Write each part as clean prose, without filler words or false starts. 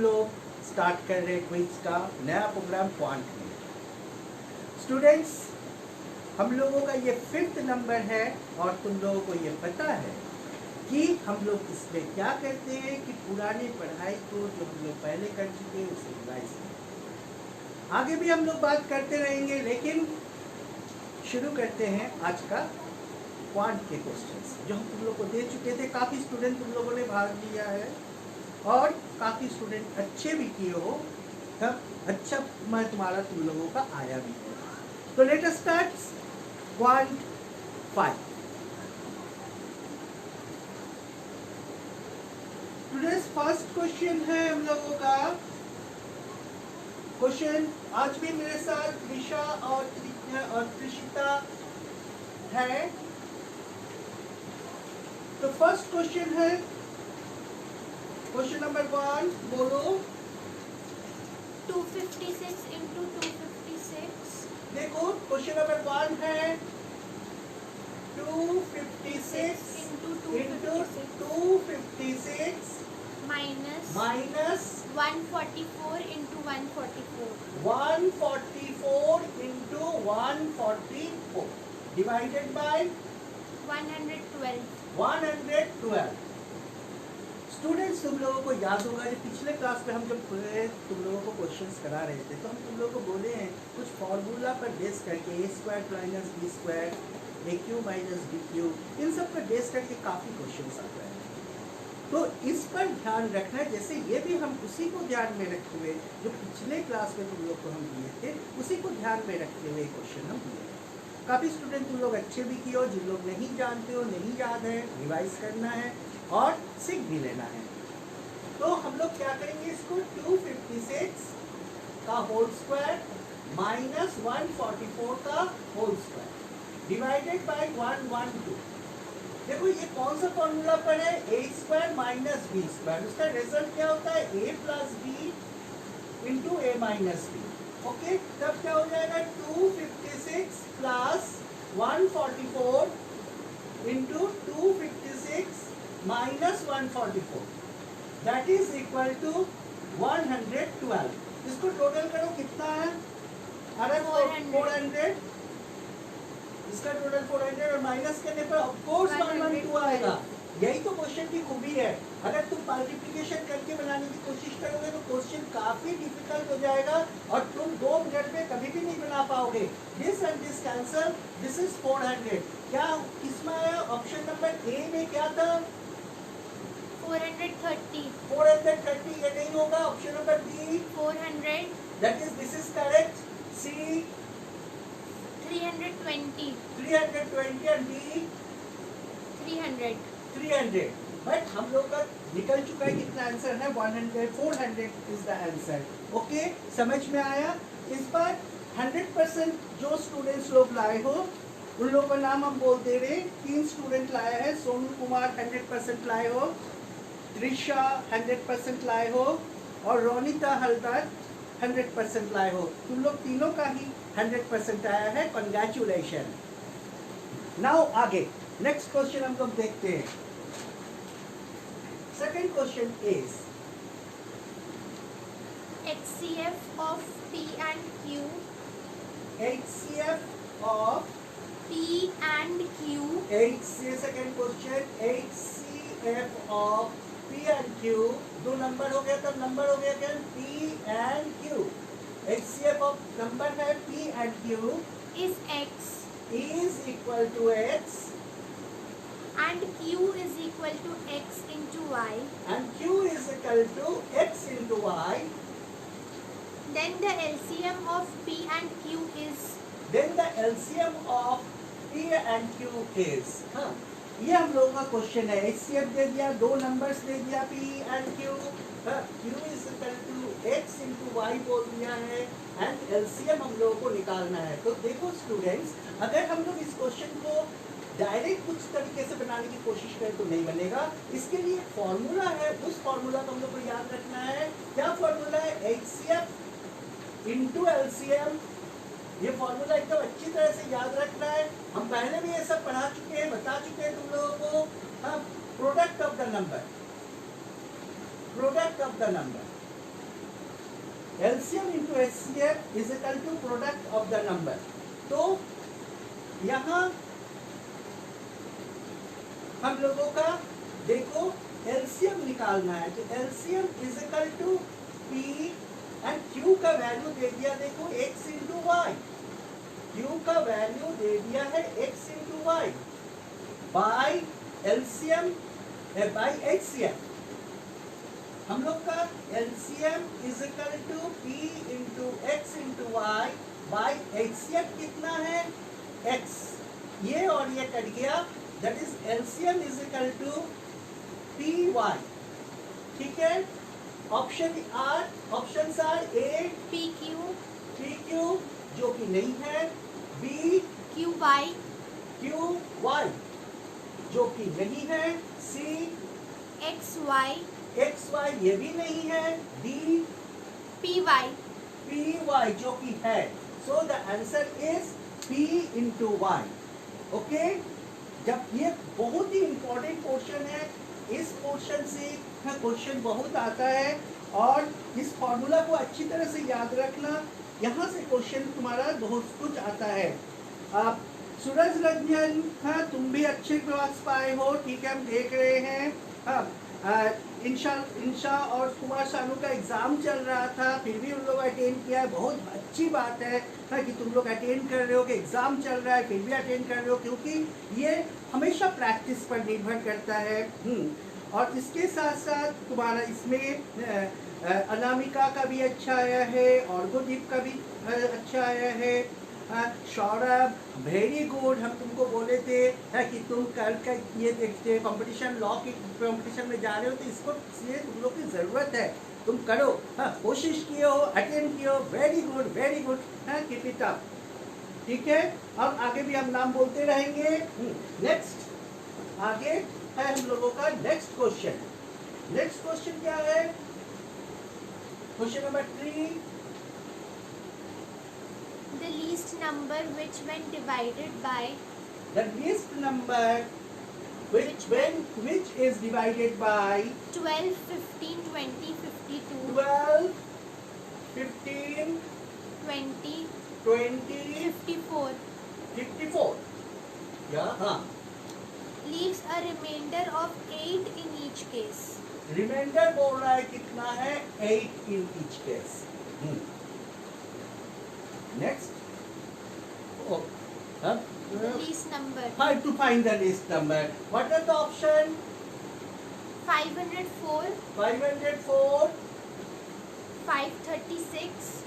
लोग स्टार्ट कर रहे हैं क्विज का नया प्रोग्राम क्वांट में। स्टूडेंट्स, हम लोगों का ये 5th नंबर है और तुम लोगों को ये पता है कि हम लोग इसमें क्या करते हैं कि पुरानी पढ़ाई को जो हम लोग पहले कर चुके हैं उसे रिवाइज करते हैं। आगे भी हम लोग बात करते रहेंगे, लेकिन शुरू करते हैं आज का क्वांट के क्वेश्चंस जो हम तुम लोग को दे चुके थे। काफ़ी स्टूडेंट तुम लोगों ने भाग लिया है और काफ़ी स्टूडेंट अच्छे भी किए हो, तब अच्छा मैं तुम्हारा तुम लोगों का आया भी है। तो let us start quant 5। Today's first question है हम लोगों का क्वेश्चन। आज भी मेरे साथ त्रिशा और त्रिशिता है। तो फर्स्ट क्वेश्चन है क्वेश्चन नंबर 1, बोलो। 256 into 256। देखो क्वेश्चन नंबर 1 है 256 into into 256 minus minus 144 into 144 144 into 144 divided by 112। 112। Students, तुम लोगों को याद होगा जब पिछले क्लास में हम जब तुम लोगों को क्वेश्चंस करा रहे थे तो हम तुम लोगों को बोले हैं कुछ फॉर्मूला पर बेस करके a² minus b² aq minus bq, इन सब पर बेस करके काफ़ी क्वेश्चंस आ रहे हैं। तो इस पर ध्यान रखना है, जैसे ये भी हम उसी को ध्यान में रखते हुए जो पिछले क्लास में तुम लोग को हम दिए थे उसी को ध्यान में रखते हुए क्वेश्चन हम दिए हैं। काफ़ी स्टूडेंट तुम लोग अच्छे भी किए हो, जिन लोग नहीं जानते हो, नहीं याद है, रिवाइज करना है और सीख भी लेना है। तो हम लोग क्या करेंगे, इसको 256 का होल स्क्वायर माइनस 144 का होल स्क्वायर डिवाइडेड बाय 112। देखो ये कौन सा फॉर्मूला पर है, a² माइनस b²। उसका रिजल्ट क्या होता है, a plus B into a minus B. Okay, तब क्या हो जाएगा 256 plus 144 into 256 minus 144 that is equal to 112। इसको टोटल करो कितना है, अरे 400। इसका टोटल 400 और माइनस करने पर ऑफ कोर्स 112 आएगा। यही तो क्वेश्चन की खूबी है। अगर तुम मल्टीप्लिकेशन करके बनाने की कोशिश करोगे तो क्वेश्चन काफी डिफिकल्ट हो जाएगा और तुम 2 मिनट में कभी भी नहीं बना पाओगे। This and this cancel, this is 400। क्या किसमें आया, ऑप्शन नंबर ए में क्या था, 430। 430, ये नहीं होगा। Option number B 400। That is this is correct. C 320। 320 and D 300। But हम लोग का निकल चुका है कितना आंसर है, 100। 400 इज द आंसर। ओके, समझ में आया। इस बार 100% जो स्टूडेंट्स लोग लाए हो उन लोगों का नाम हम बोल दे रहे। 3 स्टूडेंट लाए हैं, सोनू कुमार 100% लाए हो, त्रिशा 100% लाए हो और रोनिता हलदर 100% लाए हो। तुम लोग तीनों का ही 100% आया है, कंग्रेचुलेशन। नाउ आगे नेक्स्ट क्वेश्चन हम लोग देखते हैं। Second question is HCF of P and Q। HCF of P and Q। Second question HCF of P and Q। 2 number हो गया, तब नंबर हो गया क्या, P and Q। HCF of number है P and Q is X is equal to X and Q is equal to X into Y, and Q is equal to X into Y, then the LCM of P and Q is। then the LCM of P and Q is। हाँ, ये हम लोगों का question है। HCF दे दिया, 2 numbers they दिया P and Q, Q is equal to X into Y बोल दिया है and LCM हम लोगों को निकालना है। तो देखो स्टूडेंट्स, अगर हम लोग इस क्वेश्चन को डायरेक्ट कुछ तरीके से बनाने की कोशिश करें तो नहीं बनेगा। इसके लिए फॉर्मूला है, उस फॉर्मूला को हम लोग को याद रखना है। क्या फॉर्मूला है, HCF इंटू LCM। ये फॉर्मूला एकदम अच्छी तरह से याद रखना है। हम पहले भी ये सब पढ़ा चुके हैं, बता चुके हैं तुम लोगों को। Product of the number, product of the number LCM into HCF is equal to product of the number। तो यहाँ हम लोगों का देखो LCM निकालना है, तो LCM is equal to P and Q का वैल्यू दे दिया, देखो x into y, Q का वैल्यू दे दिया है x into y by LCM by HCF। हम लोग का LCM is equal to P into x into y by HCF कितना है x, ये और ये कट गया, that is LCM is equal to PY। ठीक है, ऑप्शंस आर ए PQ जो कि नहीं है, B QY जो कि नहीं है, C XY ये भी नहीं है, D PY जो कि है। So the answer is P into Y। Okay, जब ये बहुत ही इंपॉर्टेंट पोर्शन है, इस पोर्शन से क्वेश्चन बहुत आता है और इस फॉर्मूला को अच्छी तरह से याद रखना, यहाँ से क्वेश्चन तुम्हारा बहुत कुछ आता है। आप सूरज रंजन, हाँ तुम भी अच्छे क्लास पाए हो, ठीक है, हम देख रहे हैं। हाँ इंशा और कुमार शानू का एग्जाम चल रहा था, फिर भी उन लोग अटेंड किया है, बहुत अच्छी बात है कि तुम लोग अटेंड कर रहे हो, कि एग्जाम चल रहा है फिर भी अटेंड कर रहे हो, क्योंकि ये हमेशा प्रैक्टिस पर निर्भर करता है। और इसके साथ साथ तुम्हारा इसमें अनामिका का भी अच्छा आया है, ऑर्गोदीप का भी अच्छा आया है। सौरभ वेरी गुड, हम तुमको बोले थे कि तुम कल का ये देखते कंपटीशन, लॉ की कंपटीशन में जा रहे हो, तो इसको ये तुम लोग की ज़रूरत है, तुम करो। हाँ कोशिश किए हो, अटेंड किए हो, वेरी गुड, हाँ कीप इट अप। ठीक है, अब आगे भी हम नाम बोलते रहेंगे। नेक्स्ट आगे है हम लोगों का नेक्स्ट क्वेश्चन क्या है? Question number 3, the least number which when divided by the least number which is divided by 12, 15, 20, 52, 12, 15, 20, 20, 54 54। या हाँ, leaves a remainder of 8 in each case। Reminder बोल रहा है कितना है? 8 in each case। Next, The least number how to find the least number? What are the option? 504, 504, 536,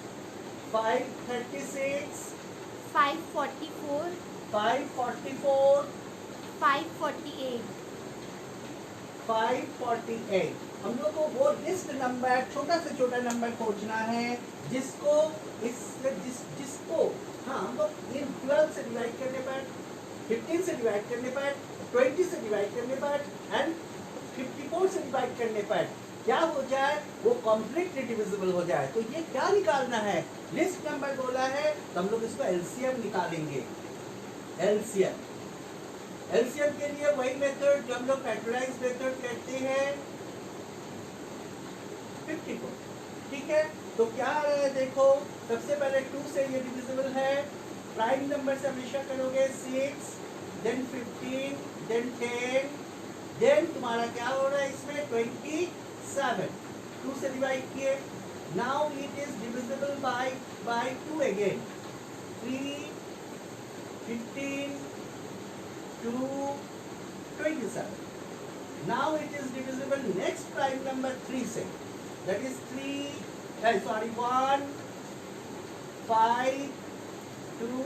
536, 544, 544, 548। 548। हम लोग को वो लिस्ट नंबर, छोटा से छोटा नंबर खोजना है जिसको जिसको हाँ हम लोग इन 12 से डिवाइड करने पर, 15 से डिवाइड करने पर, 20 से डिवाइड करने पर एंड 54 से डिवाइड करने पर क्या हो जाए, वो कम्प्लीटली डिविजिबल हो जाए। तो ये क्या निकालना है? लिस्ट नंबर बोला है, तो हम लोग इसको एलसीएम निकालेंगे। एलसीएम के लिए वही मेथड जो हम लोग फैक्टराइज मेथड कहते हैं, 54। ठीक है, तो क्या आ रहा है देखो, सबसे पहले 2 से ये डिविजिबल है, प्राइम नंबर से हमेशा करोगे 6, देन 15, देन 10, देन तुम्हारा क्या हो रहा है इसमें 27। 2 से डिवाइड किए, now it is divisible by 2 again, 3, 15, 2, 27। Now it is divisible next prime number 3 से, that is 1, 5, 2,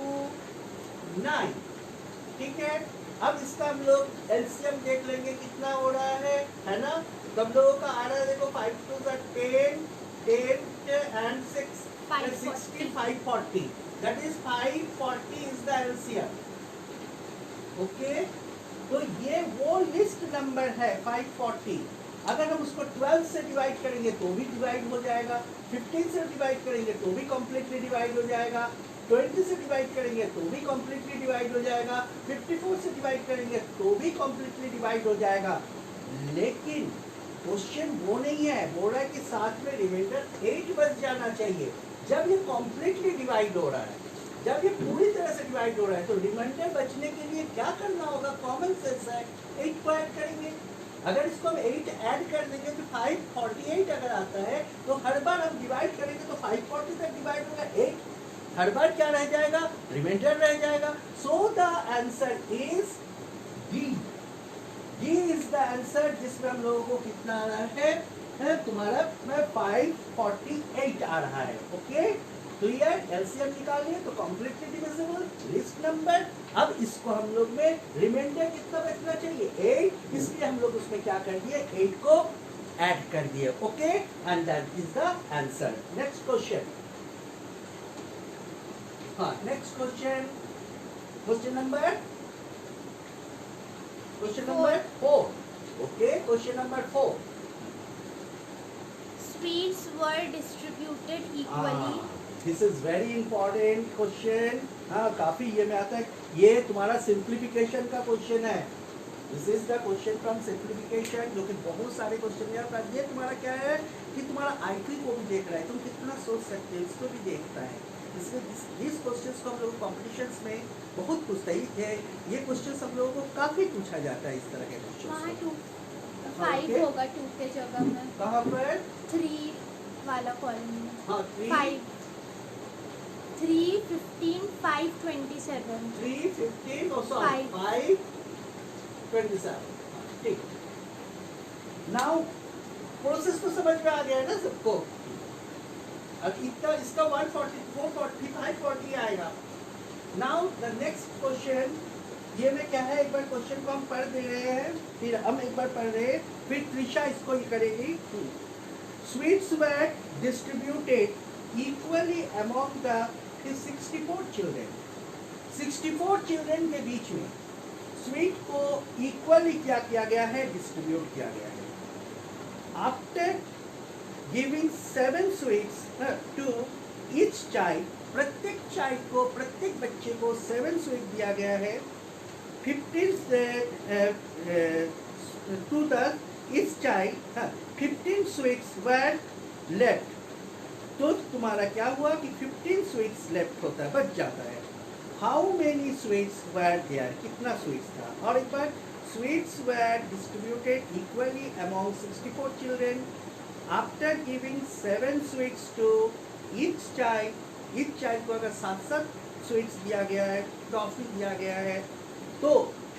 9। ठीक है, अब इसका हम लोग एलसीएम देख लेंगे कितना हो रहा है ना। तो हम लोगों का आ रहा है देखो 5 2 10, 10 and 6 60, 540। That is 540 is the LCM। Okay, तो ये वो लिस्ट नंबर है 540। अगर हम उसको 12 से डिवाइड करेंगे तो भी डिवाइड हो जाएगा, 15 से डिवाइड करेंगे तो भी कम्प्लीटली डिवाइड हो जाएगा, 20 से डिवाइड करेंगे तो भी कम्प्लीटली डिवाइड हो जाएगा, 54 से डिवाइड करेंगे तो भी कम्प्लीटली डिवाइड हो जाएगा। लेकिन क्वेश्चन वो नहीं है, बोल रहा है कि साथ में रिमाइंडर 8 बच जाना चाहिए। जब ये कॉम्प्लीटली डिवाइड हो रहा है, जब ये पूरी तरह से डिवाइड हो रहा है, तो रिमाइंडर बचने के लिए क्या करना होगा? कॉमन सेंस है, 8 को ऐड करेंगे। अगर इसको हम 8 ऐड कर देंगे तो 548 अगर आता है, तो हर बार हम डिवाइड करेंगे तो 540 तक डिवाइड होगा, 8 हर बार क्या रह जाएगा? रिमाइंडर रह जाएगा। So the answer is D. D is the answer, जिसमें हम लोगों को कितना आ रहा है तुम्हारा 548 आ रहा है। ओके, तो ये एलसीएम निकालिए तो कम्प्लीटली डिविजिबल लिस्ट नंबर। अब इसको हम लोग में रिमाइंडर कितना बचना चाहिए? 8, इसलिए हम लोग उसमें क्या कर दिए? 8 को ऐड कर दिए। Okay, and that is the answer. Next question. हाँ, next question, question number 4। Okay, question number 4। Sweets were distributed equally. This is very important question. हाँ, काफी ये में आता है, ये तुम्हारा सिंप्लीफिकेशन का क्वेश्चन है। This is the question from simplification, जो कि बहुत सारे क्वेश्चन है। ये तुम्हारा क्या है कि तुम्हारा आईक्यू को भी देख रहा है, तुम कितना सोच सकते हो इसको भी देखता है। इसलिए दिस क्वेश्चंस को हम लोग कॉम्पिटिशंस में बहुत पूछते हैं। ये क्वेश्चंस हम लोगों को काफी पूछा जाता है, इस तरह के वहाँ क्वेश्चंस। 5 होगा, 2 के जगह में कहाँ पर? 3 वाला कॉलम में। हाँ, 5 3 15 5 27 3 15 और Five. 5 27। ठीक, नाउ प्रोसेस तो समझ में आ गया है ना सबको? अब इतना इसका 140 440 540 आएगा। नाउ द नेक्स्ट क्वेश्चन, ये में क्या है, एक बार क्वेश्चन को हम पढ़ दे रहे हैं, फिर हम एक बार पढ़ रहे हैं, फिर त्रिशा इसको ये करेगी। Sweets were distributed equally among the 64 children. 64 children के बीच में स्वीट को इक्वली क्या किया गया है? डिस्ट्रीब्यूट किया गया है। After giving 7 sweets to each child, प्रत्येक चाइल्ड को, प्रत्येक बच्चे को 7 स्वीट दिया गया है। 15 to the each child 15 sweets were left. तो तुम्हारा क्या हुआ कि 15 स्वीट्स लेफ्ट होता है, बच जाता है। How many sweets were there? कितना स्वीट्स था? और एक बार, sweets were distributed equally among 64 children after giving 7 sweets to each child. Each child को अगर 7 स्वीट्स दिया गया है, टॉफी दिया गया है, तो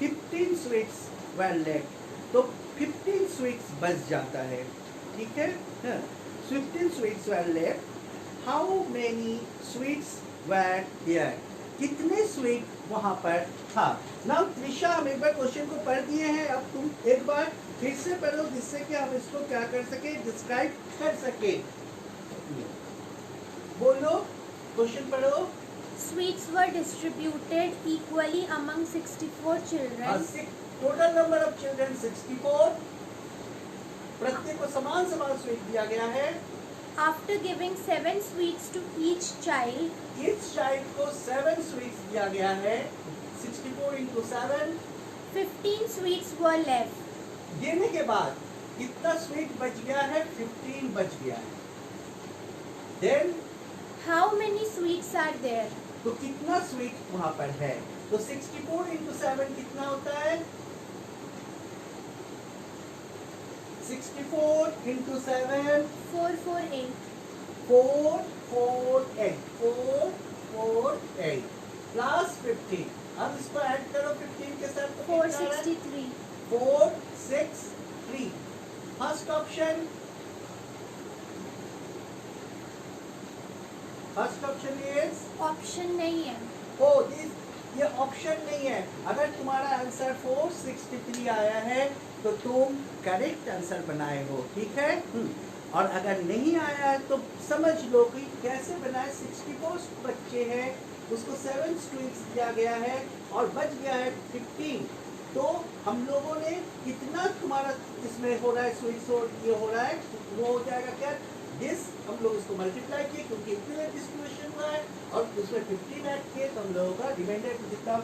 15 स्वीट्स वर लेफ्ट, तो 15 स्वीट्स बच जाता है। ठीक है, 15 sweets were left. How many sweets were there? कितने स्वीट वहां पर था? नाउ त्रिशा, हम एक बार क्वेश्चन को पढ़ दिए हैं, अब तुम एक बार फिर से पढ़ो, जिससे कि हम इसको क्या कर सके? डिस्क्राइब कर सके। बोलो, क्वेश्चन पढ़ो। Sweets were distributed equally among 64 children. Total number of children 64, प्रत्येक को समान समान स्वीट दिया गया है। After giving 7 sweets to each child, इस चाइल्ड को 7 स्वीट्स दिया गया है। 64 into 7, 15 sweets were left. देने के बाद कितना स्वीट बच गया है? 15 बच गया है। Then How many sweets are there? तो कितना स्वीट वहां पर है? तो 64 into 7 कितना होता है? 64 into 7 448. 448 448 प्लस 15। अब इसको ऐड करो 15 के साथ, तो 463. 463। First option, first option is Option नहीं है. ओ दिस, ये ऑप्शन नहीं है। अगर तुम्हारा आंसर 463 आया है तो तुम करेक्ट आंसर बनाए हो। ठीक है, और अगर नहीं आया है तो समझ लो कि कैसे बनाए। 64 बच्चे हैं, उसको 7 स्वीट्स दिया गया है और बच गया है 15। तो हम लोगों ने कितना तुम्हारा इसमें हो रहा है स्वीट्स, और ये हो रहा है, वो हो जाएगा क्या? दिस हम लोग उसको मल्टीप्लाई किए क्योंकि इक्विवेलेंट डिस्ट्रीब्यूशन हुआ है, और उसमें 15 ऐड किए, तो हम लोगों का रिमाइंडर जितना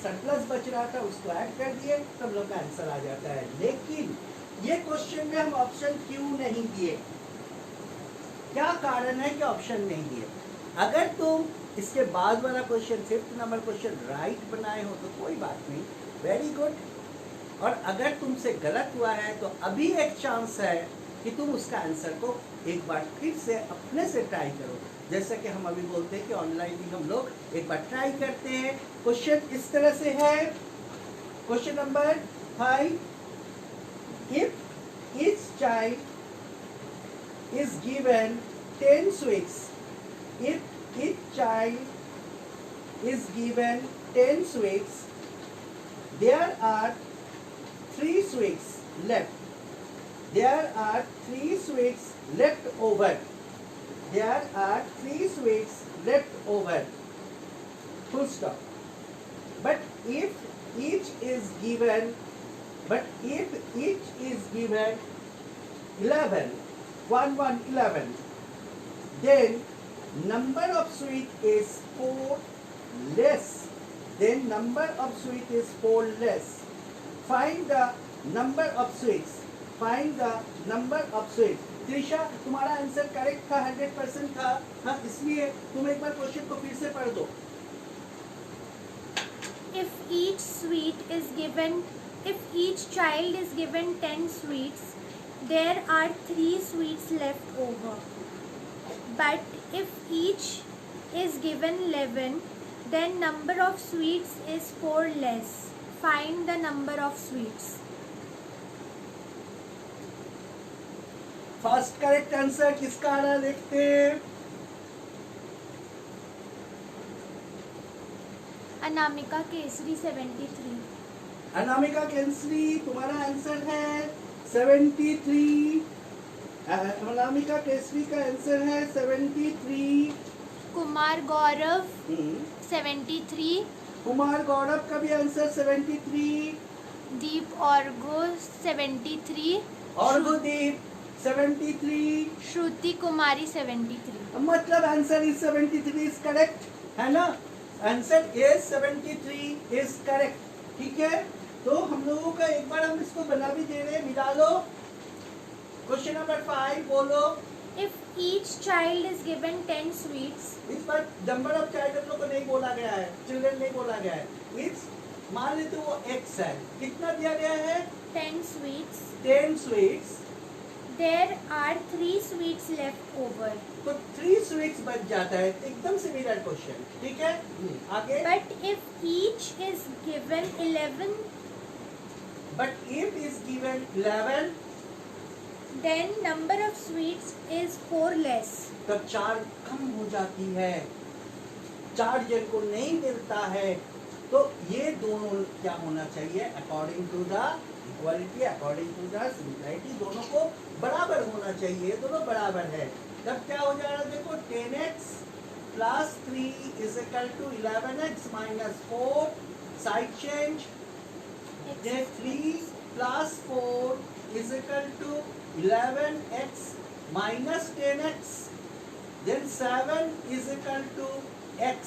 सरप्लस बच रहा था उसको ऐड कर दिए, तो हम लोग का आंसर आ जाता है। लेकिन ये क्वेश्चन में हम ऑप्शन क्यों नहीं दिए? क्या कारण है कि ऑप्शन नहीं दिए? अगर तुम इसके बाद वाला question 5th number question right बनाए हो तो कोई बात नहीं, वेरी गुड। और अगर तुमसे गलत हुआ है तो अभी एक चांस है कि तुम उसका आंसर को एक बार फिर से अपने से ट्राई करो। जैसा कि हम अभी बोलते हैं कि ऑनलाइन भी हम लोग एक बार ट्राई करते हैं। क्वेश्चन इस तरह से है, question number 5, if each child is given 10 sweets, if each child is given 10 sweets, there are 3 sweets left. There are 3 sweets left over. There are 3 sweets left over. Full stop. But if each is given 11, 11, then number of sweet is 4 less. Then number of sweet is 4 less. Find the number of sweets. Find the number of sweets. Trisha, तुम्हारा answer correct था, 100% था। हाँ, इसलिए तुम एक बार question को फिर से पढ़ दो। If each child is given 10 sweets, there are 3 sweets left over. But if each is given 11, then number of sweets is 4 less. Find the number of sweets. First correct answer किसका आ रहा है देखते हैं। अनामिका केसरी 73। अनामिका केसरी, तुम्हारा आंसर है 73। अनामिका केसरी का answer है 73। कुमार गौरव 73। कुमार गौरव का भी आंसर 73। दीप ऑर्गो 73। ऑर्गोदीप 73। श्रुति कुमारी 73। मतलब आंसर इज 73 इज करेक्ट, है ना। आंसर इज 73 इज करेक्ट, ठीक है। तो हम लोगों का एक बार हम इसको बना भी दे रहे हैं, मिला लो। क्वेश्चन नंबर 5 बोलो। If each child is given 10 sweets, इस पर नंबर ऑफ चाइल्ड हम लोग को नहीं बोला गया है, चिल्ड्रन नहीं बोला गया है। इट्स मान लेते वो x है, कितना दिया गया है 10 sweets, 10 sweets, there are 3 sweets left over. तो 3 स्वीट्स बच जाता है। एकदम सिमिलर क्वेश्चन, ठीक है। आगे। But if each is given 11, but if is given 11, then number of sweets is 4 less. तब 4 कम हो जाती है, 4 जन को नहीं मिलता है। तो ये दोनों क्या होना चाहिए, according to the equality, according to the similarity, दोनों को बराबर होना चाहिए, दोनों बराबर है। तब क्या हो जाएगा देखो, 10x plus 3 is equal to 11x minus 4, side change, 3 plus 4 is equal to 11x minus 10x, then 7 is equal to x,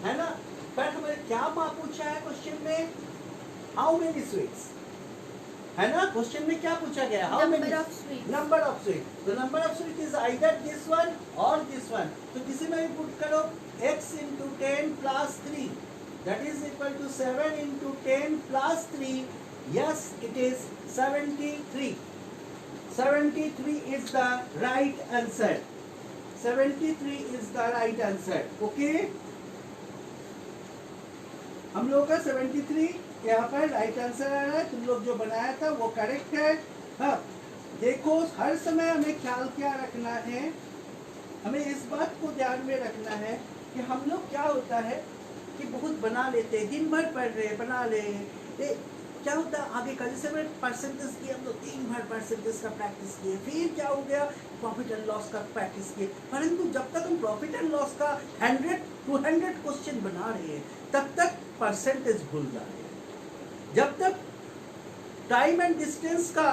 है ना। पर हमें क्या पूछा है क्वेश्चन में, हाउ मेनी स्वीट्स, है ना। क्वेश्चन में क्या पूछा गया, how many, Number of sweets. Number of sweet. तो number of sweet is either this one और दिस वन। तो किसी में भी पुट करो, x into 10 plus 3 that is equal to 7 into 10 plus 3, yes it is 73. 73 is the right answer. 73 is the right answer. Okay, हम लोगों का 73 यहाँ पर राइट आंसर आ रहा है। तुम लोग जो बनाया था वो करेक्ट है। हाँ, देखो हर समय हमें ख्याल क्या रखना है, हमें इस बात को ध्यान में रखना है कि हम लोग क्या होता है कि बहुत बना लेते हैं, दिन भर पढ़ रहे बना ले, क्या होता है आगे का, जैसे मैं परसेंटेज किया हम लोग दिन भर परसेंटेज का प्रैक्टिस किए, फिर क्या हो गया प्रॉफिट एंड लॉस का प्रैक्टिस किए, परंतु जब तक हम प्रॉफिट एंड लॉस का 100-200 क्वेश्चन बना रहे हैं तब तक परसेंटेज भूल जा रहे हैं। जब तक टाइम एंड डिस्टेंस का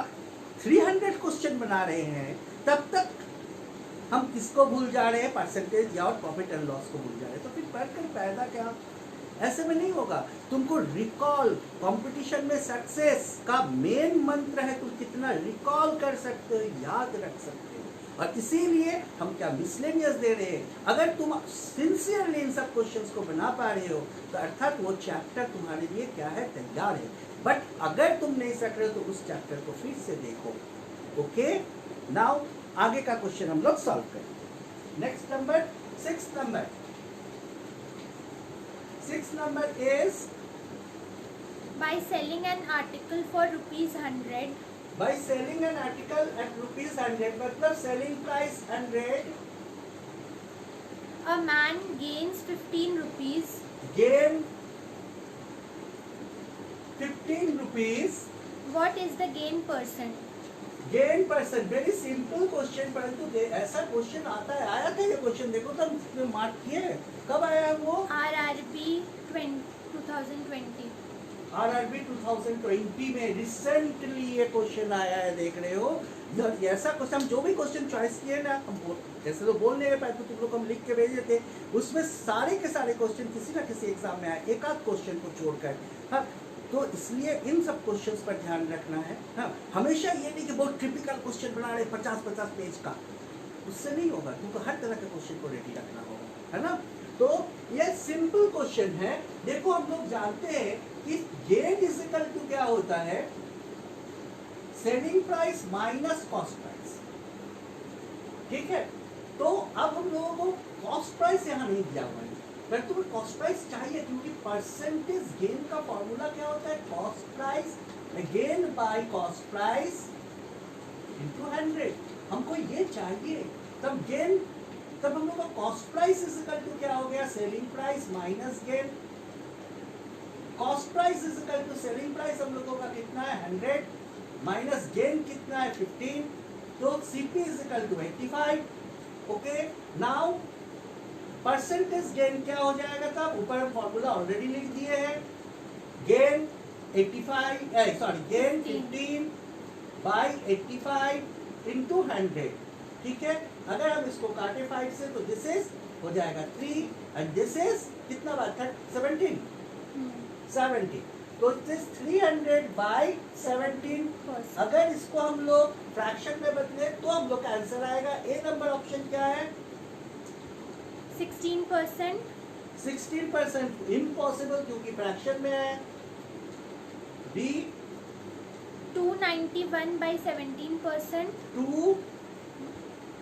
300 क्वेश्चन बना रहे हैं तब तक हम किसको भूल जा रहे हैं, परसेंटेज या और प्रॉफिट एंड लॉस को भूल जा रहे हैं। तो फिर पढ़कर फायदा क्या, ऐसे में नहीं होगा। तुमको रिकॉल, कंपटीशन में सक्सेस का मेन मंत्र है तुम कितना रिकॉल कर सकते हो, याद रख सकते हो। और इसीलिए हम क्या मिसलेनियस दे रहे हैं। अगर तुम सिंसियरली इन सब क्वेश्चंस को बना पा रहे हो तो अर्थात वो चैप्टर तुम्हारे लिए क्या है, तैयार है। बट अगर तुम नहीं सक रहे हो तो उस चैप्टर को फिर से देखो। ओके, नाउ आगे का क्वेश्चन हम लोग सॉल्व करेंगे। Next number, six number is by selling an article for rupees 100, by selling an article at rupees 100, मतलब selling price 100, a man gains 15 rupees. gain 15 rupees. What is the gain percent? Gain percent, very simple question, परंतु ऐसा question आता है, आया था ये question, देखो तो हम मार्क किए। कब आया है वो? RRB 2020। RRB 2020 में रिसेंटली ये क्वेश्चन आया है, देख रहे हो। ऐसा क्वेश्चन, हम जो भी क्वेश्चन चॉइस किए ना, हम जैसे तो बोल नहीं पाए तो तुम लोग हम लिख के भेजे थे, उसमें सारे के सारे क्वेश्चन किसी ना किसी एग्जाम में आए, एक आध क्वेश्चन को छोड़कर। हाँ, तो इसलिए इन सब क्वेश्चंस पर ध्यान रखना है। हाँ, हमेशा ये नहीं कि बहुत टिपिकल क्वेश्चन बना रहे 50-50 पेज का, उससे नहीं होगा। तुमको हर तरह के क्वेश्चन को रेडी रखना होगा, है ना। तो ये सिंपल क्वेश्चन है। देखो हम लोग जानते हैं कि गेन इज इक्वल टू क्या होता है, selling price minus cost price. ठीक है, तो अब हम लोगों को कॉस्ट प्राइस यहाँ नहीं दिया हुआ है, पर तुम्हें कॉस्ट प्राइस चाहिए, क्योंकि परसेंटेज गेन का फॉर्मूला क्या होता है, cost price gain by cost price into 100। हमको ये चाहिए, तब गेन, तब हम लोग का cost price is equal to क्या हो गया, selling price minus gain. Cost price is equal to selling price हम लोगों का कितना है, 100, माइनस गेन कितना है, 15, तो CP is equal to 85। Okay, now percentage gain क्या हो जाएगा, तब ऊपर फॉर्मूला ऑलरेडी लिख दिए हैं, gain 85, sorry gain 15 by 85 into 100। ठीक है, अगर हम इसको काटे 5 से तो दिस इज हो जाएगा 3 एंड दिस इज कितना बात है, 17, 70, तो दिस 300 बाई 17। अगर इसको हम लोग फ्रैक्शन में बदले तो हम लोग का आंसर आएगा, ए नंबर ऑप्शन क्या है, 16%। 16% इम्पॉसिबल क्योंकि फ्रैक्शन में है। B 291 by 17%।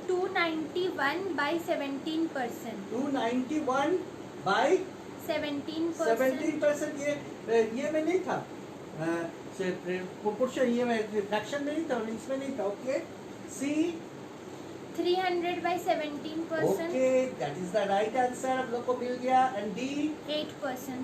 291 by 17%। 291 बाई 17%। ये में नहीं था, प्रोपोर्शन ये में फ्रैक्शन में नहीं था, इसमें नहीं था। Okay, C 300 by 17%। Okay, that is the right answer, आप लोग को मिल गया। And D 8%।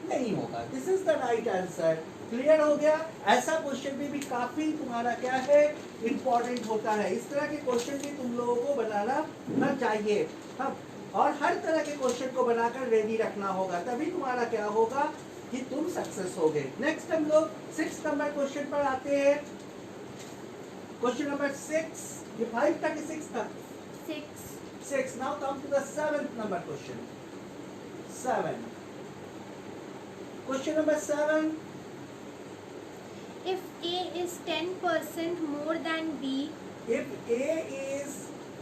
नहीं होगा, this is the right answer. Clear हो गया। ऐसा क्वेश्चन भी काफी तुम्हारा क्या है, इंपॉर्टेंट होता है। इस तरह के क्वेश्चन भी तुम लोगों को बनाना चाहिए। हाँ, और हर तरह के क्वेश्चन को बनाकर रेडी रखना होगा, तभी तुम्हारा क्या होगा कि तुम सक्सेस होगे। नेक्स्ट हम लोग 6 नंबर क्वेश्चन पर आते हैं। क्वेश्चन नंबर 6, ये 5 था कि 6 था? 6। Now come to the 7th number question. 7, question number 7, If A is 10% more than B, if A is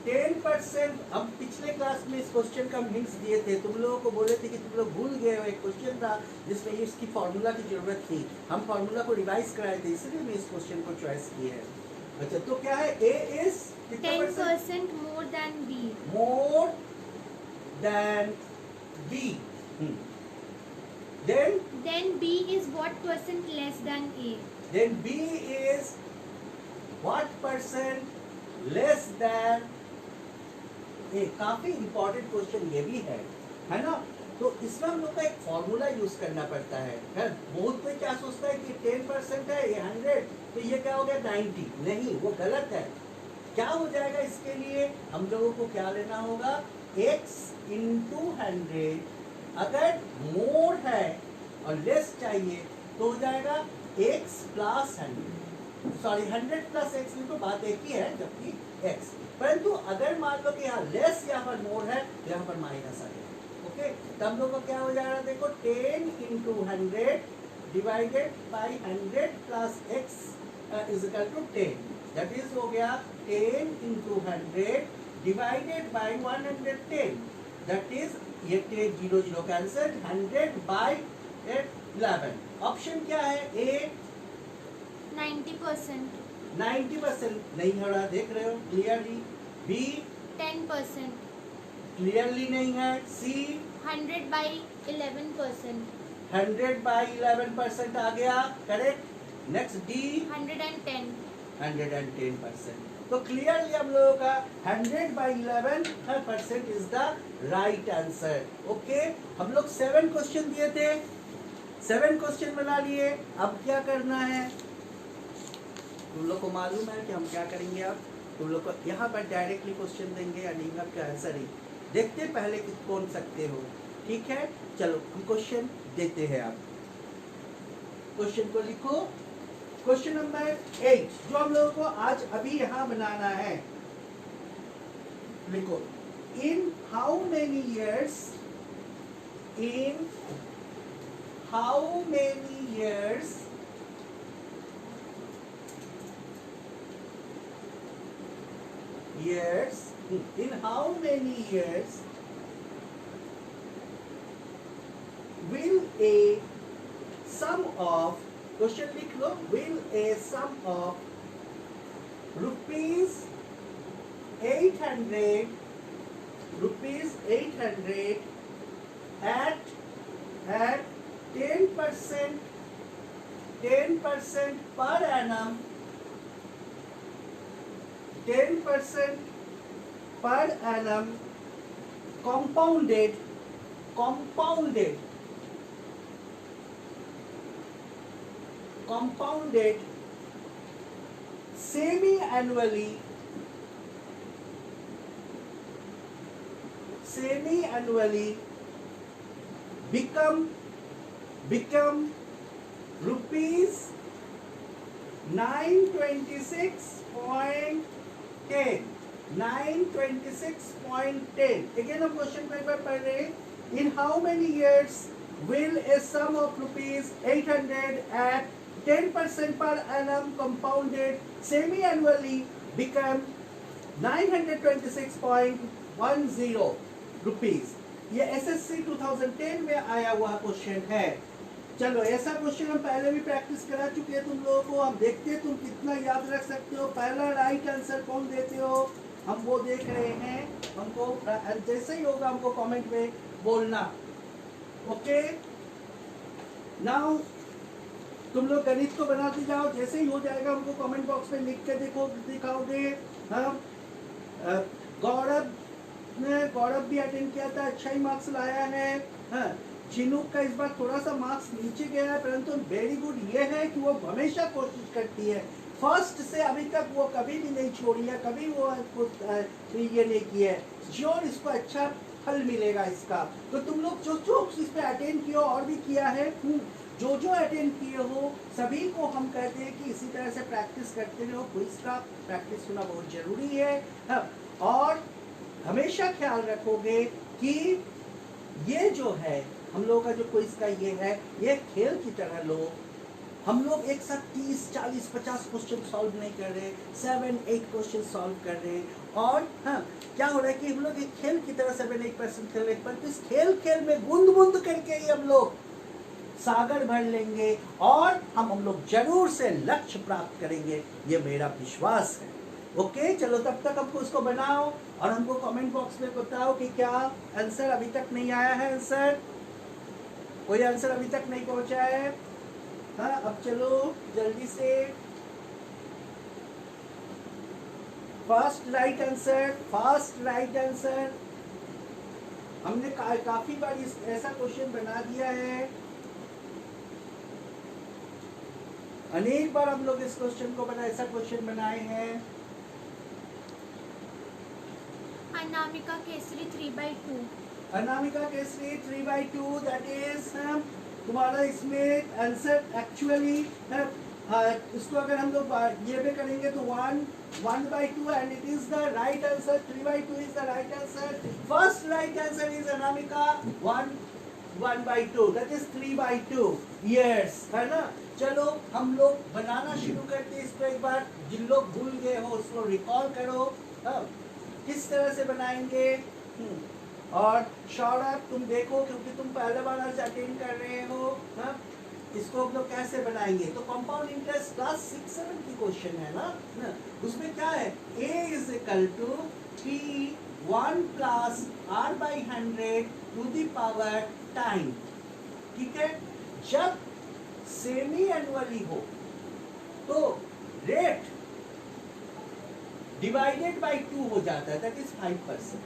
10%, हम पिछले क्लास में इस क्वेश्चन का हिंट्स दिए थे, तुम लोगों को बोले थे कि तुम लोग भूल गए हो। एक क्वेश्चन था जिसमें ये इसकी फॉर्मूला की जरूरत थी, हम फॉर्मूला को रिवाइज कराए थे, इसलिए मैं इस क्वेश्चन को चॉइस किए है। अच्छा, तो क्या है, A is 10% more than B। more than B, then B is what percent less than A? then B is what percent less than A। काफी इंपॉर्टेंट क्वेश्चन ये भी है ना। तो इसमें हम लोग का एक फॉर्मूला यूज करना पड़ता है। बहुत कोई क्या सोचता है कि 10% है ये 100, तो ये क्या हो गया 90। नहीं, वो गलत है। क्या हो जाएगा, इसके लिए हम लोगों को क्या लेना होगा, x इंटू 100। अगर मोर है और लेस चाहिए तो हो जाएगा x plus 100, sorry 100 plus x में तो बात एक ही है, जबकि x। परंतु अगर मान लो कि यहाँ लेस यहाँ पर मोर है तो यहाँ पर माइनस आ जाएगा। ओके, तो हम लोग को क्या हो जाएगा, देखो 10 into 100 divided by 100 plus x is equal to 10, that is हो गया 10 into 100 divided by 110, that is ये 10 0 0 कैंसिल, 100 बाई 11। ऑप्शन क्या है, ए 90%, 90% नहीं हो रहा, देख रहे हो क्लियरली, बी 10%, क्लियरली नहीं है, सी 100 by 11%, 100 बाई 11% आ गया, करेक्ट। Next D 110, 110%। तो क्लियरली हम लोगों का 100 by 11% is the right answer. Okay, हम लोग 7 क्वेश्चन दिए थे, 7 क्वेश्चन बना लिए। अब क्या करना है, तुम लोग को मालूम है कि हम क्या करेंगे। अब तुम लोग को यहाँ पर डायरेक्टली क्वेश्चन देंगे या नहीं, आपका आंसर ही देखते पहले कि कौन सकते हो, ठीक है। चलो हम क्वेश्चन देते हैं। आप क्वेश्चन को लिखो, क्वेश्चन नंबर 8 जो हम लोगों को आज अभी यहाँ बनाना है, लिखो, in how many years, in how many years in how many years will a sum of, question लिख लो, will a sum of rupees 800 at 10% per annum, 10% per annum compounded semi-annually become rupees 926.10, 926.10। Again हम question को एक बार पढ़ रहे हैं, in how many years will a sum of rupees 800 at 10% per annum compounded semi-annually become 926.10 rupees। ये SSC 2010 में आया हुआ क्वेश्चन है। चलो ऐसा क्वेश्चन हम पहले भी प्रैक्टिस करा चुके हैं तुम लोगों को। हम देखते हैं तुम कितना याद रख सकते हो। पहला राइट आंसर कौन देते हो, हम वो देख रहे हैं। हमको जैसे ही होगा हमको कमेंट में बोलना, ओके। नाउ तुम लोग गणित को बनाते जाओ, जैसे ही हो जाएगा हमको कमेंट बॉक्स में लिख के दिखाओगे। हाँ, गौरव भी अटेंड किया था, अच्छा ही मार्क्स लाया है। हाँ, चिनूक का इस बार थोड़ा सा मार्क्स नीचे गया है, परंतु वेरी गुड ये है कि वो हमेशा कोशिश करती है। फर्स्ट से अभी तक वो कभी भी नहीं छोड़ी है, कभी वो ये नहीं किया है। श्योर इसको अच्छा फल मिलेगा इसका। तो तुम लोग जो इस पे अटेंड किए हो और भी किया है, जो अटेंड किए हो सभी को हम कहते हैं कि इसी तरह से प्रैक्टिस करते रहो। क्विज का प्रैक्टिस होना बहुत जरूरी है। हाँ, और हमेशा ख्याल रखोगे कि ये जो है हम लोगों का जो क्विज का ये है, ये खेल की तरह लो। हम लोग एक साथ 30, 40, 50 क्वेश्चन सॉल्व नहीं कर रहे, 7, 8 क्वेश्चन सॉल्व कर रहे। और हाँ, क्या हो रहा है कि हम लोग एक खेल की तरह 7-8% खेल रहे, पर इस खेल में बूंद करके ही हम लोग सागर भर लेंगे और हम लोग जरूर से लक्ष्य प्राप्त करेंगे, ये मेरा विश्वास है। ओके, चलो तब तक हमको इसको बनाओ और हमको कमेंट बॉक्स में बताओ कि क्या आंसर अभी तक नहीं आया है। आंसर, कोई आंसर अभी तक नहीं पहुंचा है। हाँ, अब चलो जल्दी से फर्स्ट राइट आंसर। हमने काफी बार ऐसा क्वेश्चन बना दिया है, अनेक बार हम लोग इस क्वेश्चन को ऐसा क्वेश्चन बनाए हैं। अनामिका केसरी 3/2, अनामिका केसरी 3/2, दैट इज तुम्हारा इसमें आंसर एक्चुअली इसको अगर हम लोग ये भी करेंगे तो 1/2 and it is the right answer. 3/2 is the right answer. First right answer is Anamika 1/2 that is 3/2 yes, है ना. चलो हम लोग बनाना शुरू करते हैं इसको. एक बार जिन लोग भूल गए हो उसको रिकॉल करो. किस तरह से बनाएंगे. और सौरभ तुम देखो क्योंकि तुम पहले बार आज अटेंड कर रहे हो. इसको हम लोग कैसे बनाएंगे. तो कंपाउंड इंटरेस्ट क्लास 6-7 की क्वेश्चन है ना. उसमें क्या है. a is equal to p1 plus r/100 to the power time. ठीक है. जब सेमी एनुअली हो तो रेट डिवाइडेड बाय 2 हो जाता है दैट इज 5%.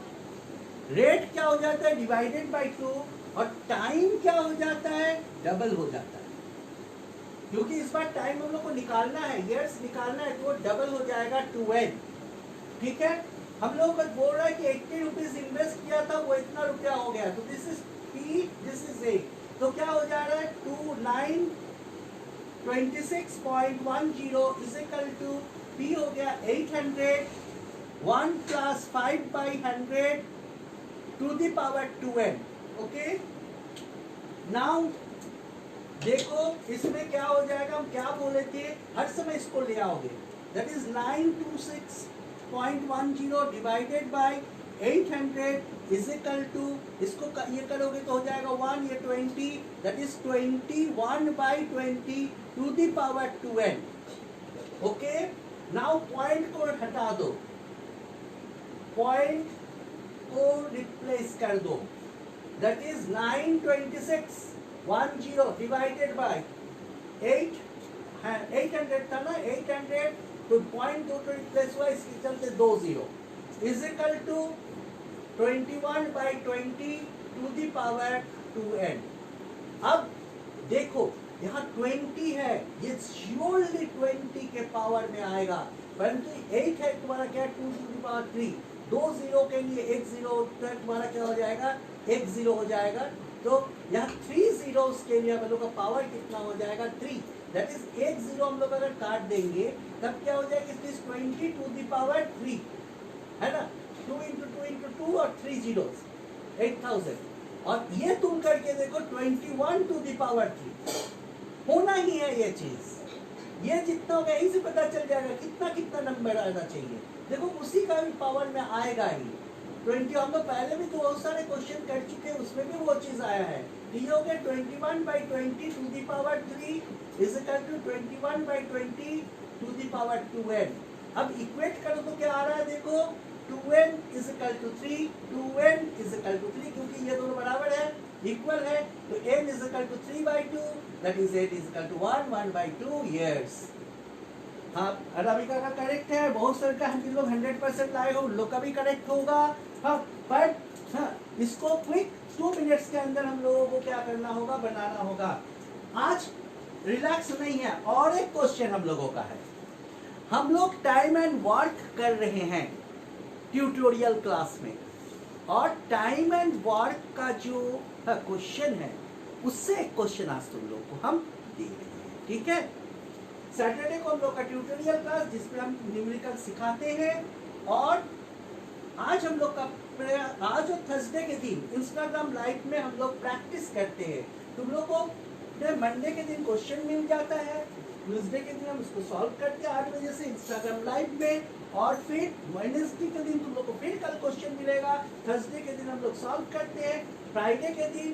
रेट क्या हो जाता है डिवाइडेड बाय 2 और टाइम क्या हो जाता है डबल हो जाता है. क्योंकि इस बार टाइम हम लोग को निकालना है, ईयर्स निकालना है, तो वो डबल हो जाएगा 2n. ठीक है. हम लोग को बोल रहा है कि 80 रुपीज इन्वेस्ट किया था वो इतना रुपया हो गया. तो this is p, this is a. तो क्या हो जा रहा है 2926.10 इज इक्वल टू p हो गया 800. 1 plus 5/100 to the power 2n. Okay. Now देखो इसमें क्या हो जाएगा. हम क्या बोले थे हर समय इसको ले आओगे that is 926.10 divided by 800 is equal to इसको ये करोगे तो हो जाएगा 1 ये 20 that is 21/20 to the power 2n. Okay. Now point को हटा दो, पॉइंट को रिप्लेस कर दो दैट इज 926.10 डिवाइडेड बाय 800 था ना. 800 तो पॉइंट दो तो रिप्लेस हुआ इसके चलते 20 is equal to 21/20 to the power 2n. अब देखो यहाँ 20 है ये श्योरली 20 के पावर में आएगा परंतु 8 है तुम्हारा क्या 2 टू द पावर 3. 2 0 के लिए 1 0 तुम्हारा क्या हो जाएगा 1 0 हो जाएगा. तो यहाँ 3 zeros के लिए हम लोग का पावर कितना हो जाएगा 3. दैट इज 1 0 हम लोग अगर काट देंगे तब क्या हो जाएगा it is 20 to the power 3 है ना. 2 into 2 into 2 और 3 zeros 8000. और ये तुम करके देखो 21 टू द पावर 3 होना ही है ये चीज. ये जितना होगा यही से पता चल जाएगा कितना कितना नंबर आना चाहिए. देखो उसी का भी पावर में आएगा ही 20. हम लोग पहले भी तो बहुत सारे क्वेश्चन कर चुके हैं उसमें भी वो चीज आया है. ये हो गया 21/20 to the power 3 is equal to 21/20 to the power 2n. अब इक्वेट करो तो क्या आ रहा है देखो 2n is equal to 3 2n is equal to 3 क्योंकि ये दोनों बराबर है इक्वल है. तो n is equal to 3/2 that is 8 is equal to 1/2 years. हाँ अनामिका का करेक्ट है. बहुत सारे का हम लोग 100% लाए हो उन लोग का भी करेक्ट होगा. हाँ बट इसको क्विक 2 मिनट्स के अंदर हम लोगों को क्या करना होगा बनाना होगा. आज रिलैक्स नहीं है और एक क्वेश्चन हम लोगों का है. हम लोग टाइम एंड वर्क कर रहे हैं ट्यूटोरियल क्लास में और टाइम एंड वर्क का जो क्वेश्चन है उससे एक क्वेश्चन आज तुम लोगों को हम दे रहे हैं. ठीक है. सैटरडे को हम लोग का ट्यूटोरियल क्लास जिसमें हम न्यूमेरिकल सिखाते हैं और आज हम लोग का आज और थर्सडे के दिन इंस्टाग्राम लाइव में हम लोग प्रैक्टिस करते हैं. तुम लोग को मंडे के दिन क्वेश्चन मिल जाता है, ट्यूसडे के दिन हम उसको सॉल्व करते हैं 8 बजे से इंस्टाग्राम लाइव में और फिर वेडनेसडे के दिन तुम लोग को फिर कल क्वेश्चन मिलेगा. थर्सडे के दिन हम लोग सॉल्व करते हैं. फ्राइडे के दिन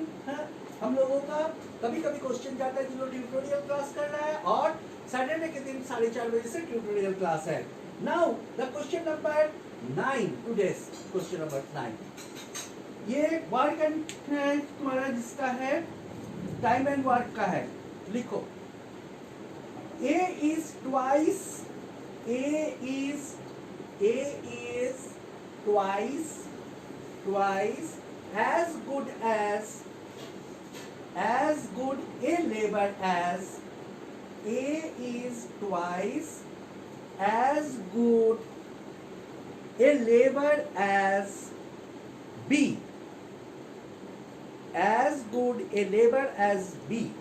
हम लोगों का कभी कभी क्वेश्चन जाता है जो ट्यूटोरियल क्लास कर रहा है और सैटरडे के दिन 4:30 बजे से ट्यूटोरियल क्लास है. Now the question number 9 today's question number 9 ये वर्क एंड तुम्हारा जिसका है टाइम एंड वर्क का है. लिखो A is twice as good a labor as A is twice as good a labor as B. As good a labor as B.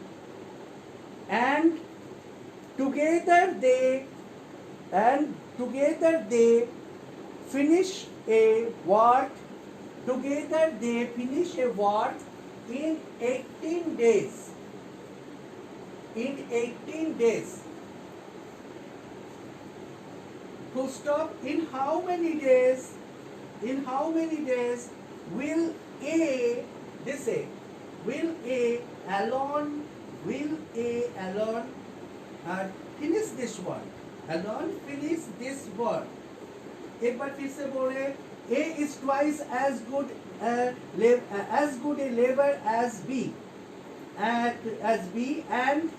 And together they finish a work. Together they finish a work in 18 days. In 18 days. Full stop. In how many days? In how many days will A alone finish this work? Alone finish this work. एक बार फिर से बोले, A is twice as good a labor as B, and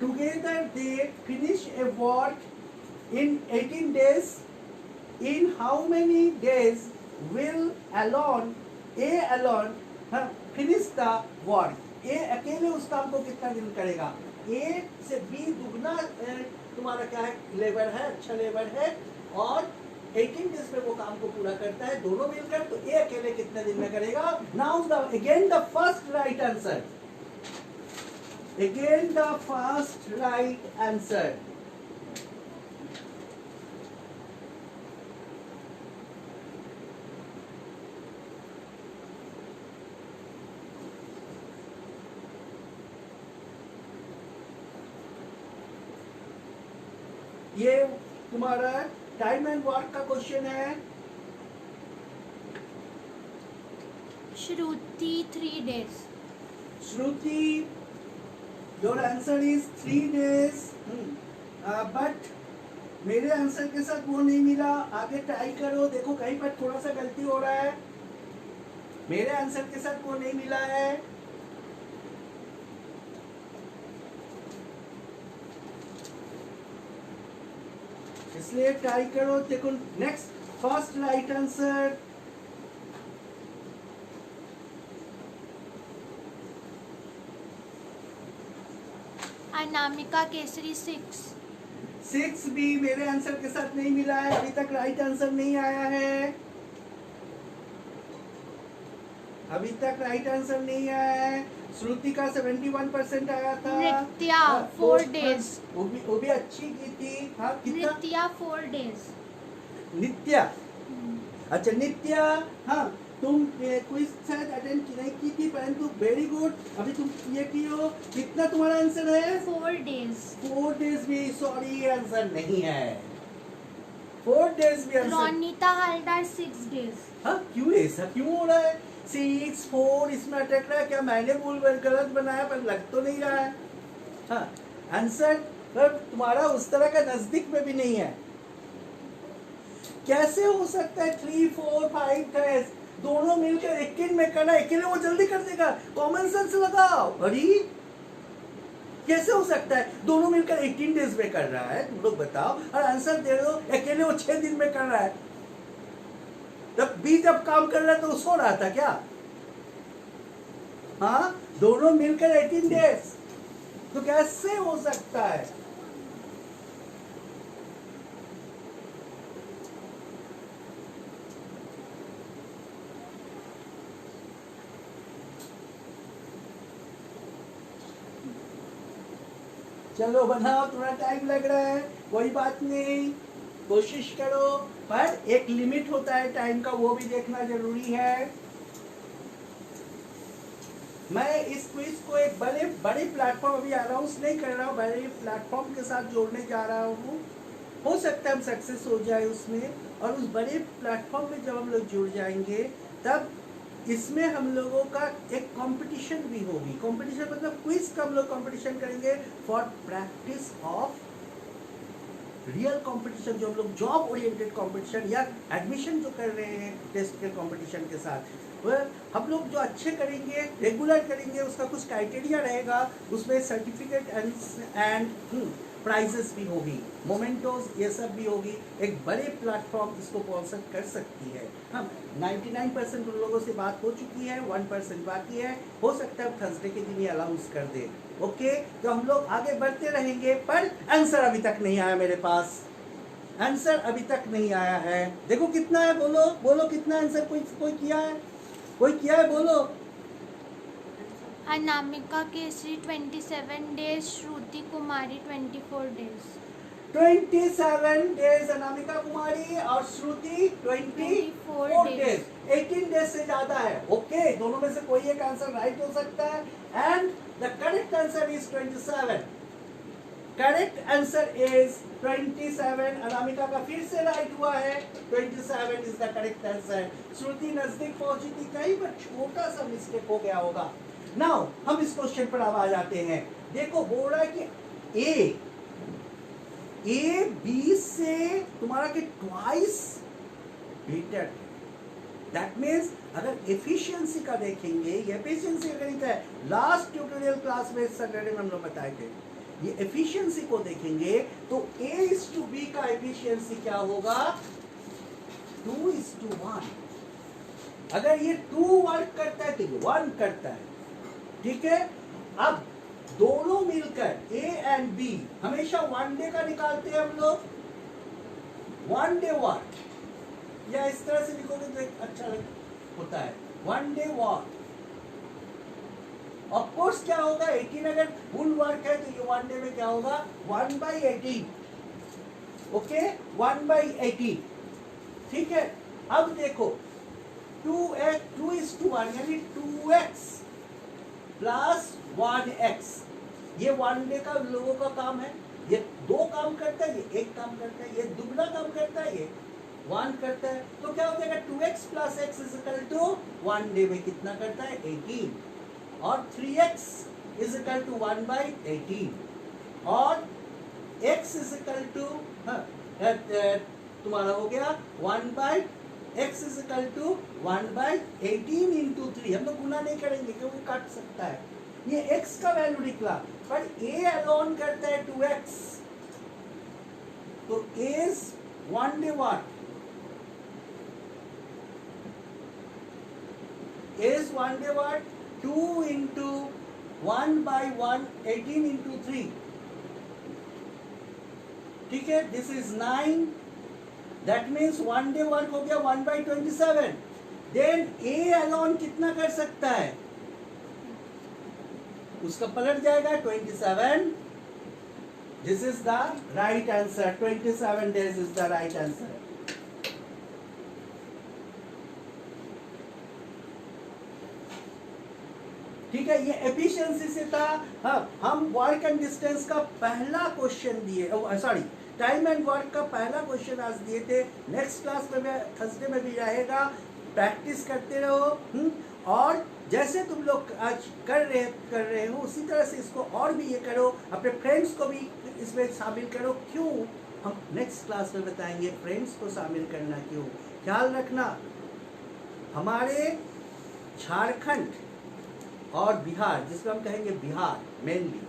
together they finish a work in 18 days. In how many days will A alone finish the work? A अकेले उस काम को कितना दिन करेगा? A से B दुगना तुम्हारा क्या है? लेबर है, अच्छा लेबर है, और 18 डेज में वो काम को पूरा करता है, दोनों मिलकर, तो ए अकेले कितने दिन में करेगा? Now again the first right answer, again the first right answer. ये तुम्हारा टाइम एंड वर्क का क्वेश्चन है. Shruti 3 days. Shruti, your answer is 3 days. But मेरे आंसर के साथ वो नहीं मिला. आगे ट्राई करो, देखो कहीं पर थोड़ा सा गलती हो रहा है. मेरे आंसर के साथ वो नहीं मिला है. इसलिए ट्राई करो. देखो next first right answer. Anamika Kesari 6. 6 भी मेरे आंसर के साथ नहीं मिला है. अभी तक राइट आंसर नहीं आया है. अभी तक राइट आंसर नहीं आया है. श्रुति का 71% आया था. Nitya 4 days. वो भी अच्छी की थी. हाँ कितना? Nitya 4 days. नित्या. अच्छा नित्या, हाँ तुम क्विज शायद अटेंड नहीं की थी, परंतु वेरी गुड. अभी तुम ये की हो. कितना तुम्हारा आंसर है? 4 days. 4 days भी सॉरी आंसर नहीं है. 4 days भी आंसर. Ronita Haldar 6 days. हाँ क्यों ऐसा क्यों हो रहा है? 6 4 इसमें अटक रहा है. क्या मैंने गलत बनाया? पर लग तो नहीं रहा है. हाँ आंसर पर तुम्हारा उस तरह का नजदीक में भी नहीं है. कैसे हो सकता है 3 4 5 10 दोनों मिलकर 21 में करना? अकेले वो जल्दी कर देगा. कॉमन सेंस लगाओ. अरे कैसे हो सकता है? दोनों मिलकर 18 डेज में कर रहा है. तुम लोग बताओ. और आंसर दे रहे हो अकेले वो 6 दिन में कर रहा है. तब भी जब काम कर रहा है तो सो रहा था क्या? हाँ दोनों मिलकर 18 डेज, तो कैसे हो सकता है? चलो बनाओ. थोड़ा टाइम लग रहा है, कोई बात नहीं, कोशिश करो. पर एक लिमिट होता है टाइम का, वो भी देखना जरूरी है. मैं इस क्विज को एक बड़े प्लेटफॉर्म अभी अनाउंस नहीं कर रहा हूँ, बड़े प्लेटफॉर्म के साथ जोड़ने जा रहा हूँ. हो सकता है हम सक्सेस हो जाए उसमें, और उस बड़े प्लेटफॉर्म में जब हम लोग जुड़ जाएंगे तब इसमें हम लोगों का एक कंपटीशन भी होगी. कंपटीशन मतलब क्विज का हम लोग कंपटीशन करेंगे for practice of real competition, जो हम लोग जॉब ओरिएंटेड कंपटीशन या एडमिशन जो कर रहे हैं टेस्ट के कंपटीशन के साथ, वह हम लोग जो अच्छे करेंगे, रेगुलर करेंगे, उसका कुछ क्राइटेरिया रहेगा. उसमें सर्टिफिकेट एंड प्राइजेस भी होगी, मोमेंटोज ये सब भी होगी. एक बड़े प्लेटफॉर्म इसको स्पॉन्सर कर सकती है. हम 99% उन लोगों से बात हो चुकी है, 1% बाकी है. हो सकता है थर्सडे के दिन ही अनाउंस कर दे. ओके, तो हम लोग आगे बढ़ते रहेंगे. पर आंसर अभी तक नहीं आया मेरे पास. आंसर अभी तक नहीं आया है. देखो कितना है, बोलो बोलो कितना आंसर. कोई किया है? कोई किया है? बोलो. अनामिका केसरी 27 days, श्रुति कुमारी 24 days. 27 डेज अनामिका कुमारी और श्रुति 24 डेज. 18 डेज से ज्यादा है. ओके, दोनों में से कोई एक आंसर राइट हो सकता है. And the correct answer is 27. Correct answer is 27. Anamika का फिर से राइट हुआ है. 27 इज द करेक्ट आंसर. श्रुति नजदीक पहुंची थी, कहीं पर छोटा सा मिस्टेक हो गया होगा. नाउ हम इस क्वेश्चन पर अब आ जाते हैं. देखो बोल रहा है कि ए बी से तुम्हारा के ट्वाइस बेटर. दैट मीन्स अगर एफिशिएंसी का देखेंगे, ये एफिशिएंसी गणित है, लास्ट ट्यूटोरियल क्लास में सैटरडे में हम लोग बताए थे. ये एफिशिएंसी को देखेंगे तो A:B का एफिशिएंसी क्या होगा? 2:1. अगर ये 2 वर्क करता है तो ये 1 करता है. ठीक है. अब दोनों मिलकर A एंड B हमेशा 1 डे का निकालते हैं हम लोग. 1 डे वर्क, या इस तरह से लिखोगे तो एक अच्छा होता है. 1 डे वर्क. ऑफ कोर्स क्या होगा, 18 अगर फुल वर्क है तो ये 1 डे में क्या होगा? 1/18. ओके, 1/18. ठीक है. अब देखो 2:1 यानी 2x प्लस 1x. ये 1 डे का लोगों का काम है. ये 2 काम करता है, ये 1 काम करता है. ये दुगना काम करता है, ये 1 करता है. तो क्या हो जाएगा? 2x प्लस x is equal to 1 day में कितना करता है? 18. और 3x इज इक्वल टू 1/18. और x इज इक्वल टू तुम्हारा हो गया 1/x is equal to 1/18 into 3. हम लोग गुना नहीं करेंगे क्योंकि काट सकता है. ये x का वैल्यू निकला, पर a अलोन करता है 2x. तो is 1 day what? Is 1 day what? 2 into 1/1, 18 into 3. ठीक है. This is 9. That means 1 day work हो गया 1/27. Then a अलोन कितना कर सकता है? उसका पलट जाएगा 27. This is the right answer. 27 days is the right answer. ठीक है. ये एफिशिएंसी से था. हाँ, हम वर्क एंड डिस्टेंस का पहला क्वेश्चन दिए, सॉरी टाइम एंड वर्क का पहला क्वेश्चन आज दिए थे. नेक्स्ट क्लास में थर्सडे में भी रहेगा. प्रैक्टिस करते रहो. और जैसे तुम लोग आज कर रहे हो उसी तरह से इसको और भी ये करो. अपने फ्रेंड्स को भी इसमें शामिल करो. क्यों? हम नेक्स्ट क्लास में बताएंगे फ्रेंड्स को शामिल करना क्यों. ख्याल रखना, हमारे झारखंड और बिहार, जिसको हम कहेंगे बिहार, मेनली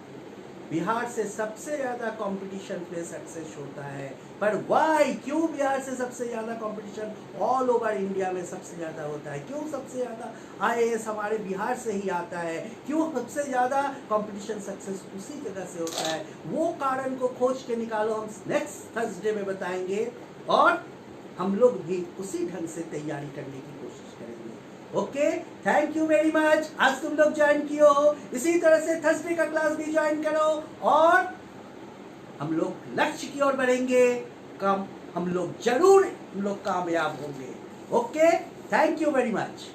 बिहार से सबसे ज्यादा कंपटीशन पे सक्सेस होता है. पर वाई, क्यों बिहार से सबसे ज्यादा कंपटीशन ऑल ओवर इंडिया में सबसे ज्यादा होता है? क्यों सबसे ज्यादा IAS हमारे बिहार से ही आता है? क्यों सबसे ज्यादा कंपटीशन सक्सेस उसी जगह से होता है? वो कारण को खोज के निकालो. हम नेक्स्ट थर्सडे में बताएंगे और हम लोग भी उसी ढंग से तैयारी करने की कोशिश करेंगे. Okay, thank you very much. आज तुम लोग ज्वाइन किए हो, इसी तरह से थर्सडे का क्लास भी ज्वाइन करो और हम लोग लक्ष्य की ओर बढ़ेंगे. हम लोग जरूर कामयाब होंगे. Okay, thank you very much.